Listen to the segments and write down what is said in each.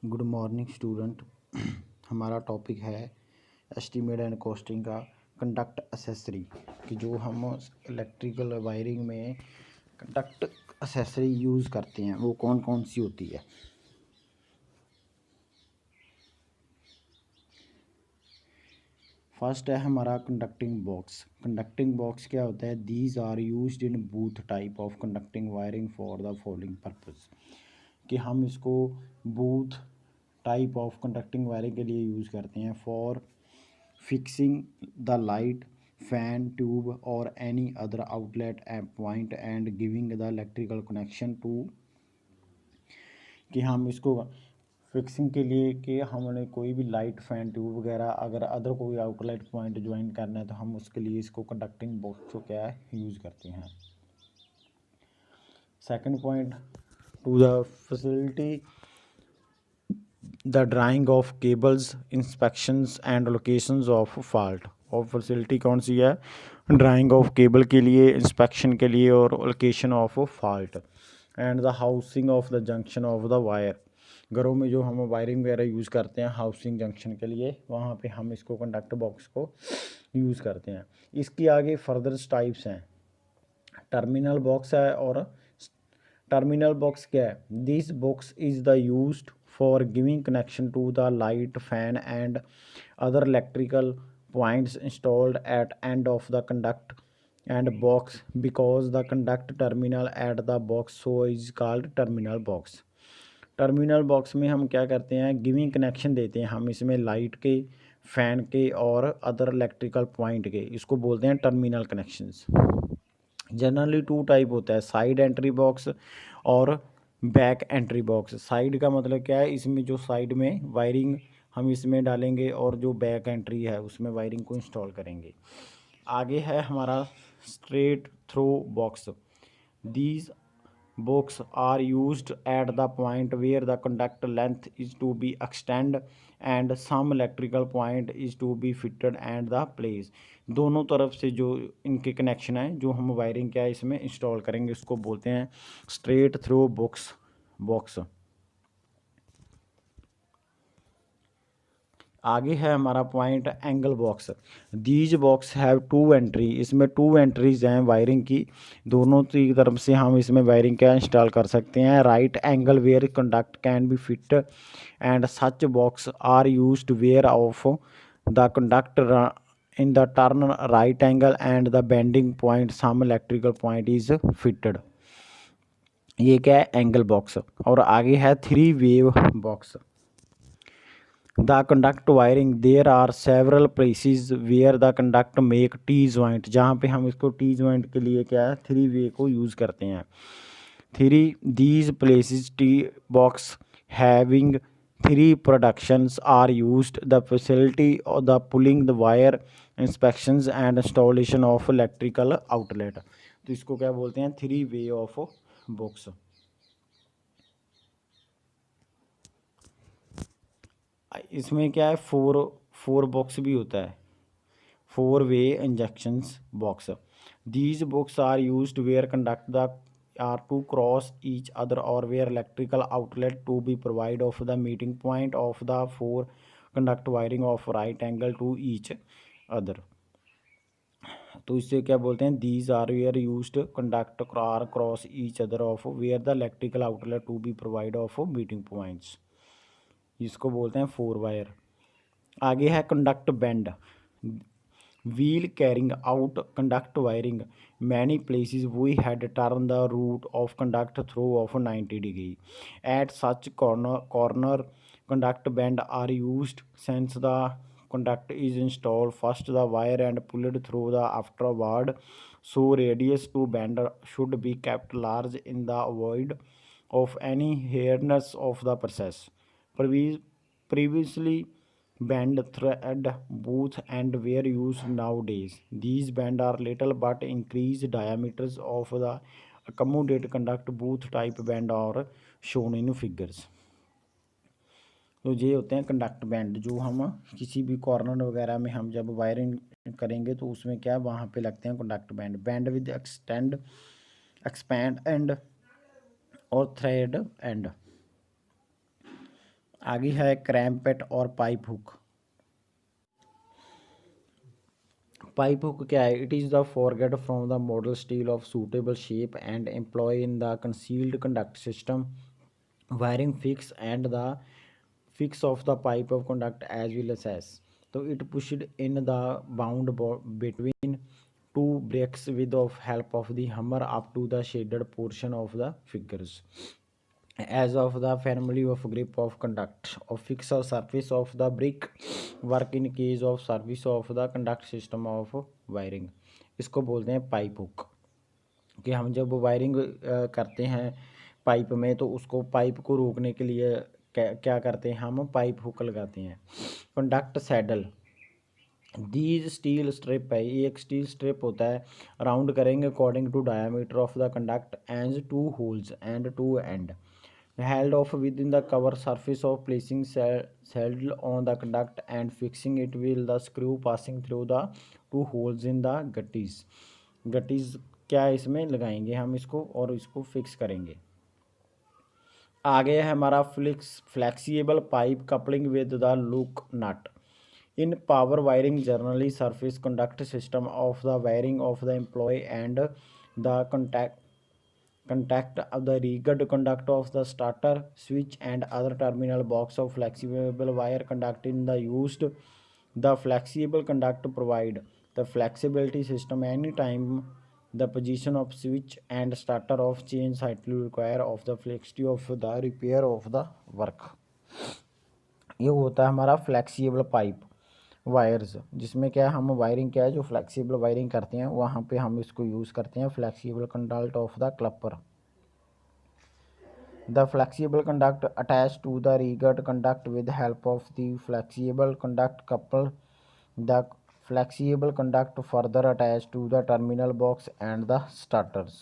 Good morning student. हमारा topic है estimate and costing का कंडक्ट एसेसरी कि जो हम इलेक्ट्रिकल वायरिंग में कंडक्ट एसेसरी यूज़ करते हैं वो कौन कौन सी होती है। फर्स्ट है हमारा कंडक्टिंग बॉक्स। कंडक्टिंग बॉक्स क्या होता है? These are used in booth type of conducting wiring for the following purpose, कि हम इसको booth type of conducting wiring के लिए यूज़ करते हैं for fixing the light fan tube और any other outlet point and giving the electrical connection to, कि हम इसको फिक्सिंग के लिए कि हमने कोई भी लाइट फैन ट्यूब वगैरह अगर अदर कोई आउटलेट पॉइंट ज्वाइन करना है तो हम उसके लिए इसको कंडक्टिंग बॉक्स को क्या है यूज़ करते हैं। Second point, to the facility the drawing of cables inspections and locations of fault. और फैसिलिटी कौन सी है? ड्राइंग ऑफ केबल के लिए, इंस्पेक्शन के लिए और location of fault and the housing of the junction of the wire. घरों में जो हम वायरिंग वगैरह यूज़ करते हैं हाउसिंग जंक्शन के लिए, वहाँ पे हम इसको कंडक्टर बॉक्स को यूज़ करते हैं। इसकी आगे फर्दर टाइप्स हैं। टर्मिनल बॉक्स है, और टर्मिनल बॉक्स क्या है? This box is the used for giving connection to the light fan and other electrical points installed at end of the conduct end box because the conduct terminal at the box so is called terminal box. Terminal box में हम क्या करते हैं? Giving connection देते हैं हम इसमें light के, फैन के और अदर इलेक्ट्रिकल पॉइंट के, इसको बोलते हैं terminal connections. Generally two type होता है, साइड एंट्री बॉक्स और बैक एंट्री बॉक्स। साइड का मतलब क्या है? इसमें जो साइड में वायरिंग हम इसमें डालेंगे और जो बैक एंट्री है उसमें वायरिंग को इंस्टॉल करेंगे। आगे है हमारा straight through box. These books are used at the point where the conduct length is to be extended and some electrical point is to be fitted and the place। दोनों तरफ से जो इनके कनेक्शन है जो हम वायरिंग क्या है इसमें इंस्टॉल करेंगे उसको बोलते हैं स्ट्रेट थ्रो बॉक्स। आगे है हमारा point angle box. These box have two entry. इसमें टू एंट्रीज हैं वायरिंग की, दोनों की तरफ से हम इसमें वायरिंग क्या इंस्टॉल कर सकते हैं। Right angle where conduct can be fit and such box are used where of the conduct in the turn right angle and the bending point some electrical point is fitted. ये क्या है? Angle box. और आगे है three wave box. The conduct wiring, there are several places where the conduct make T joint, जहाँ पे हम इसको T joint के लिए क्या है थ्री वे को यूज़ करते हैं। Three these places T box having three productions are used the facility or the pulling the wire inspections and installation of electrical outlet। तो इसको क्या बोलते हैं? Three way of box. इसमें क्या है? फोर बॉक्स भी होता है, four way injections box. These box are used where conduct the are to cross each other और where electrical outlet to be provide of the meeting point of the four conduct wiring of right angle to each other. तो इससे क्या बोलते हैं? These are where used conduct are cross each other of where the electrical outlet to be provide of meeting points, इसको बोलते हैं four wire. आगे है conduct bend. Wheel carrying out conduct wiring many places we had turned the route of conduct through of 90 degree. At such corner conduct bend are used since the conduct is installed first the wire and pulled through the afterward, so radius to bend should be kept large in the avoid of any hardness of the process. Previously band thread both and were used nowadays. These band are little but increase diameters of the accommodate conduct both type band are shown in figures। तो ये होते हैं conduct band, जो हम किसी भी corner वगैरह में हम जब वायरिंग करेंगे तो उसमें क्या वहाँ पे लगते हैं conduct band. Band with expand and और थ्रेड एंड। आगे है क्रैम्पेट और पाइप हुक। पाइप हुक क्या है? It is the forget from the model steel of suitable shape and employ in the concealed conduct system wiring fix and the fix of the pipe of conduct as well as so it pushed in the bound between two bricks with the help of the hammer up to the shaded portion of the figures as of the family of grip of conduct of fix a surface of the brick work in case of service of the conduct system of wiring। इसको बोलते हैं pipe hook कि हम जब wiring करते हैं pipe में तो उसको पाइप को रोकने के लिए क्या करते हैं, हम पाइप हुक लगाते हैं। Conduct saddle these steel strip है, ये एक स्टील स्ट्रिप होता है, राउंड करेंगे according to diameter of the conduct and two holes and two end held off within the cover surface of placing saddle on the conduct and fixing it with the screw passing through the two holes in the gutties। गटीज क्या है, इसमें लगाएंगे हम इसको और इसको fix करेंगे। आगे है हमारा flexible pipe coupling with the lock nut. In power wiring generally surface conduct system of the wiring of the employ and the contact of the rigged conduct of the starter switch and other terminal box of flexible wire conduct in the used the flexible conduct provide the flexibility system anytime the position of switch and starter of change slightly require of the flexibility of the repair of the work। ये होता है हमारा flexible pipe wires, जिसमें क्या है हम wiring क्या है जो फ्लेक्सिबल वायरिंग करते हैं वहाँ पे हम इसको यूज़ करते हैं flexible conduct of the clapper. The flexible conduct attached to the rigged conduct with the help of the flexible conduct couple the flexible conduct further attached to the terminal box and the starters।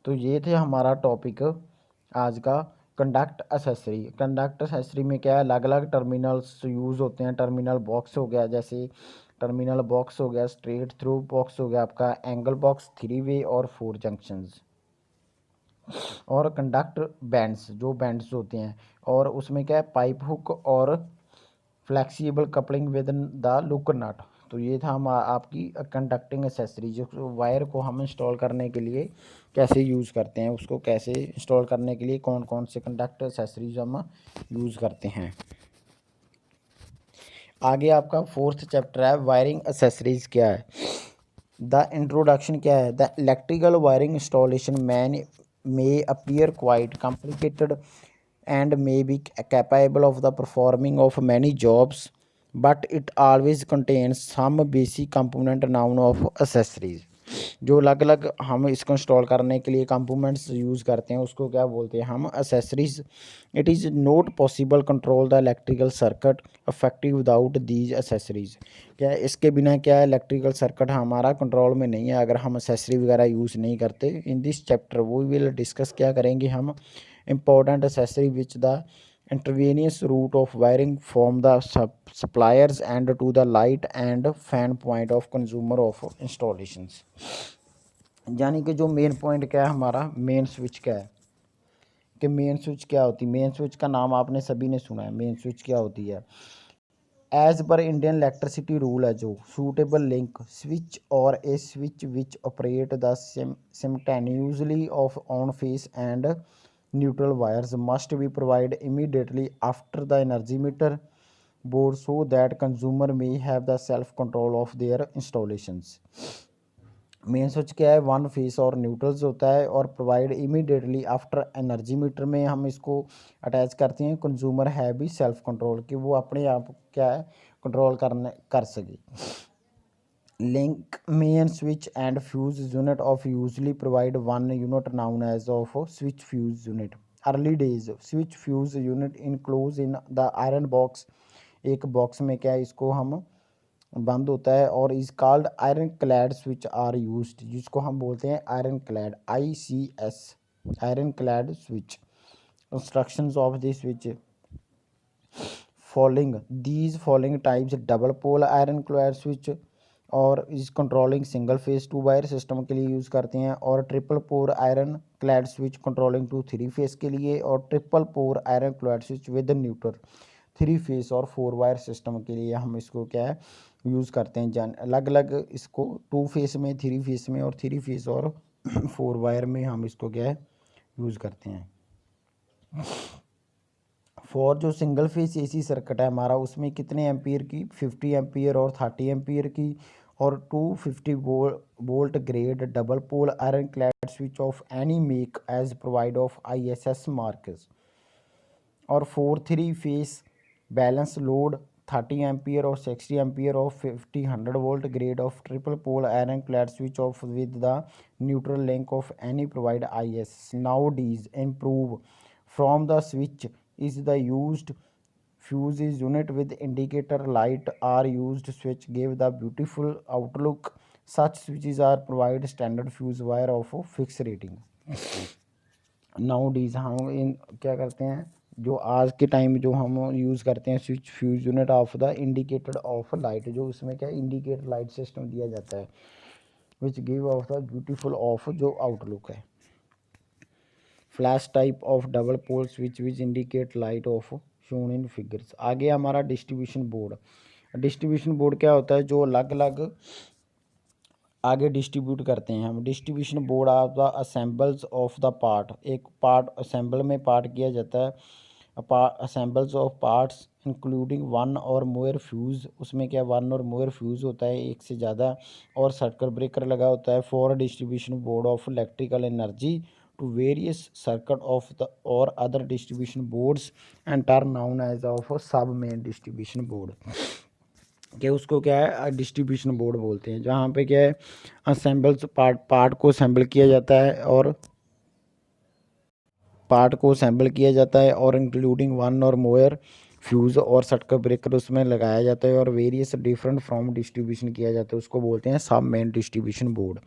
तो ये थे हमारा topic आज का conduct accessory. Conduct accessory में क्या है, अलग अलग टर्मिनल्स यूज़ होते हैं। टर्मिनल बॉक्स हो गया, जैसे टर्मिनल बॉक्स हो गया, स्ट्रेट थ्रू बॉक्स हो गया आपका, एंगल बॉक्स, 3 वे और 4 जंक्शंस, और कंडक्ट बैंड्स जो बैंड्स होते हैं, और उसमें क्या है पाइप हुक और flexible coupling with the lock nut. तो ये था हम आपकी कंडक्टिंग एसेसरी, जो वायर को हम इंस्टॉल करने के लिए कैसे यूज़ करते हैं, उसको कैसे इंस्टॉल करने के लिए कौन कौन से कंडक्ट एसेसरीज हम यूज़ करते हैं। आगे आपका 4th चैप्टर है वायरिंग एसेसरीज क्या है। द इंट्रोडक्शन क्या है, the electrical wiring installation man may appear quite complicated and may be capable of the performing of many jobs, but it always contains some basic component known of accessories। जो अलग अलग हम इसको install करने के लिए कंपोनेंट्स यूज़ करते हैं उसको क्या बोलते हैं हम, accessories. It is not possible control the electrical circuit effective without these accessories. क्या है, इसके बिना क्या है इलेक्ट्रिकल सर्किट हमारा कंट्रोल में नहीं है अगर हम एसेसरी वगैरह यूज़ नहीं करते। इन दिस चैप्टर वो विल डिस्कस क्या करेंगे हम, important accessory which the intervening route of wiring from the suppliers end to the light and fan point of consumer of installations. यानी कि जो मेन पॉइंट क्या है हमारा, मेन स्विच क्या है, कि मेन स्विच क्या होती है। मेन स्विच का नाम आपने सभी ने सुना है, मेन स्विच क्या होती है। As per Indian electricity rule है जो सूटेबल लिंक स्विच और a switch which operate the simultaneously of on phase and neutral wires must be provide immediately after the energy meter board so that consumer may have the self control of their installations. Main switch क्या है, one phase और neutrals होता है और provide immediately after energy meter में हम इसको attach करते हैं। कंज्यूमर है भी सेल्फ कंट्रोल, कि वो अपने आप क्या है कंट्रोल कर सके। Link main switch and fuse unit of usually provide one unit known as of switch fuse unit. Early days switch fuse unit enclose in the iron box, एक बॉक्स में क्या है इसको हम बंद होता है, और is called iron clad switch are used, जिसको हम बोलते हैं iron clad, ICS iron clad switch. Instructions of this switch following, these following types double pole iron clad switch और इस controlling single phase 2 wire system के लिए use करते हैं, और triple pole iron clad switch controlling two 3 phase के लिए, और triple pole iron clad switch with neutral 3 phase और 4 वायर सिस्टम के लिए हम इसको क्या है यूज़ करते हैं। अलग अलग इसको 2 फेस में, 3 फेस में और 3 फेस और 4 वायर में हम इसको क्या है यूज़ करते हैं। फॉर जो सिंगल फेस एसी सर्किट है हमारा, उसमें कितने एम्पियर की, 50 एम्पियर और 30 एम्पियर की, और 250 volt grade double pole iron clad switch of any make as provide of ISS marks, और 4 3 फेस बैलेंस लोड 30 एम्पियर और 60 ampere of 50 volt grade of triple pole iron clad switch of with the neutral link of any provide ISS nowadays improve from the switch is the used fuse is unit with indicator light are used switch give the beautiful outlook. Such switches are provide standard fuse wire of fixed rating. Nowadays हम इन क्या करते हैं, जो आज के time में जो हम यूज़ करते हैं switch fuse unit of the indicator of light, जो उसमें क्या इंडिकेटर लाइट सिस्टम दिया जाता है, which give of the beautiful of जो आउटलुक है। Flash type of double pole switch which indicate light of shown in figures. आगे हमारा डिस्ट्रीब्यूशन बोर्ड। डिस्ट्रीब्यूशन बोर्ड क्या होता है, जो अलग अलग आगे डिस्ट्रीब्यूट करते हैं हम। Distribution board of the assembles of the part, एक पार्ट असेंबल में पार्ट किया जाता है, assembles of parts including one और मोर फ्यूज़, उसमें क्या वन और मोर फ्यूज़ होता है, एक से ज़्यादा, और सर्किट ब्रेकर लगा होता है। For distribution board of electrical energy to various circuit of the और other distribution boards and term known as of sub main distribution board, कि उसको क्या है डिस्ट्रीब्यूशन बोर्ड बोलते हैं, जहाँ पे क्या है असेंबल्स पार्ट को असेंबल किया जाता है, और पार्ट को असेंबल किया जाता है, और इंक्लूडिंग वन और मोर फ्यूज़ और सर्किट ब्रेकर उसमें लगाया जाता है, और वेरियस डिफरेंट फ्रॉम डिस्ट्रीब्यूशन किया जाता है, उसको बोलते हैं सब main distribution board.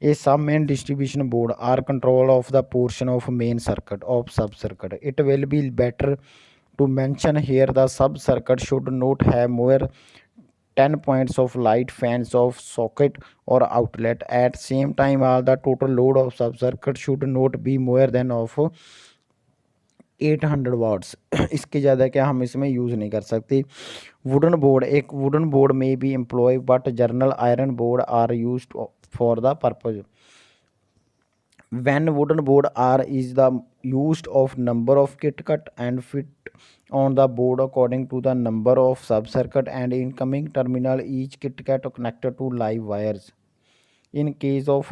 A sub main distribution board are control of the portion of main circuit of sub circuit. It will be better to mention here the sub circuit should not have more 10 points of light fans of socket or outlet at same time. All the total load of sub circuit should not be more than of 800 watts. इसके ज़्यादा क्या हम इसमें use नहीं कर सकते। Wooden board, एक wooden board में भी employ but general iron board are used for the purpose. When wooden board are is the used of number of kit cut and fit on the board according to the number of sub circuit and incoming terminal, each kit cut connected to live wires. In case of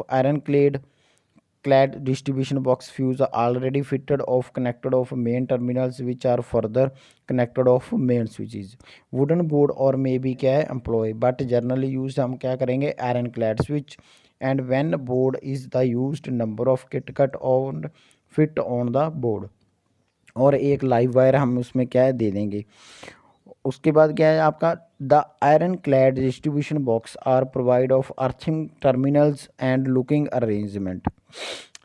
clad distribution box fuse already fitted of connected of main terminals which are further connected of main switches. Wooden board और may be क्या है employ but generally used हम क्या करेंगे iron clad switch, and when board is the used number of kit cut on fit on the board, और एक live wire हम उसमें क्या है दे देंगे। उसके बाद क्या है आपका the iron clad distribution box are provide of earthing terminals and locking arrangement.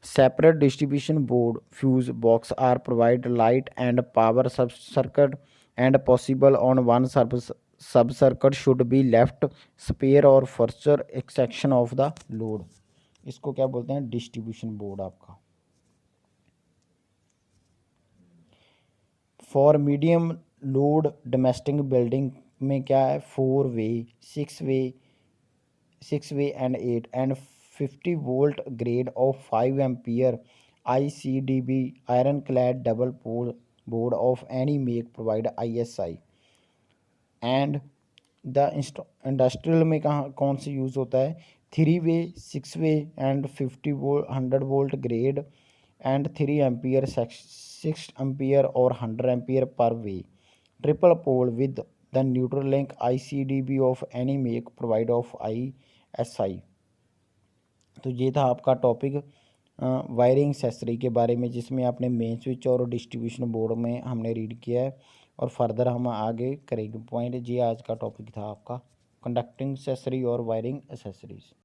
Separate distribution board fuse box are provide light and power sub circuit and possible on one sub circuit should be left spare और further extension of the load. इसको क्या बोलते हैं distribution board आपका। For medium load domestic building में क्या है 4 way 6 way and 8 and 50 volt grade of 5 ampere ICDB iron clad double pole board of any make provide ISI। And the industrial में कहाँ कौन से यूज़ होता है 3 way 6 way and 100 volt grade and 3 ampere 6 ampere और 100 ampere पर way triple pole with the neutral link ICDB of any make provide of ISI। तो ये था आपका टॉपिक वायरिंग एक्सेसरी के बारे में, जिसमें आपने मेन स्विच और डिस्ट्रीब्यूशन बोर्ड में हमने रीड किया है, और फर्दर हम आगे करेंगे पॉइंट। ये आज का टॉपिक था आपका कंडक्टिंग एक्सेसरी और वायरिंग एक्सेसरीज।